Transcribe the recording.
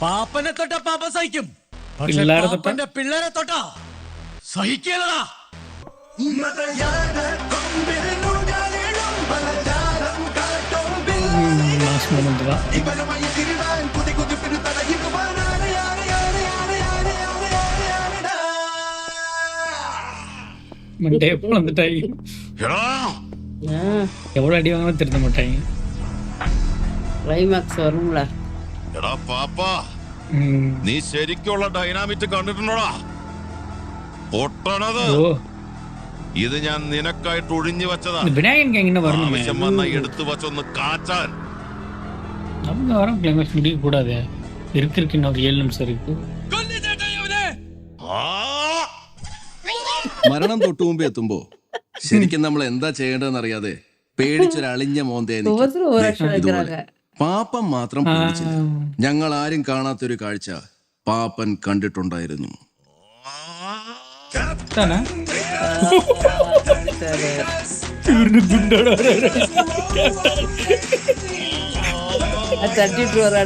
പാപ്പനെ തൊട്ട പാപ്പ സഹിക്കും, പിള്ളേരെ തൊട്ട സഹിക്കലടാ. എപ്പോഴും വന്നിട്ടായി എവിടെ അടി വാങ്ങാൻ തരുന്ന മുട്ടായി ക്ലൈമാക്സ് വരുമ്പോളാ. എടാ പാപ്പാ, നീ ശരിക്കുള്ള ഡൈനാമിറ്റ് കണ്ടിട്ടുണ്ടോടാ? പൊട്ടണത് ഇത് ഞാൻ നിനക്കായിട്ട് ഒഴിഞ്ഞു വെച്ചതാ. വിനായകൻ എങ്ങനെ പറഞ്ഞു ആവശ്യം വന്ന എടുത്തു വച്ചൊന്ന് കാച്ചാൻ. அவங்க வரும் கிளைமேக்ஸ் முடிய கூடாது. இருக்கு இன்னும் 7 நிமிஷம் இருக்கு. മരണം തൊട്ടു മുമ്പ് എത്തുമ്പോ ശരിക്കും നമ്മൾ എന്താ ചെയ്യേണ്ടതെന്ന് അറിയാതെ പേടിച്ചൊരളിഞ്ഞ മോന്തേ ഇതുപോലെ പാപ്പൻ മാത്രം പേടിച്ചില്ല. ഞങ്ങൾ ആരും കാണാത്തൊരു കാഴ്ച പാപ്പൻ കണ്ടിട്ടുണ്ടായിരുന്നു. തട്ടിട്ട് വരാ.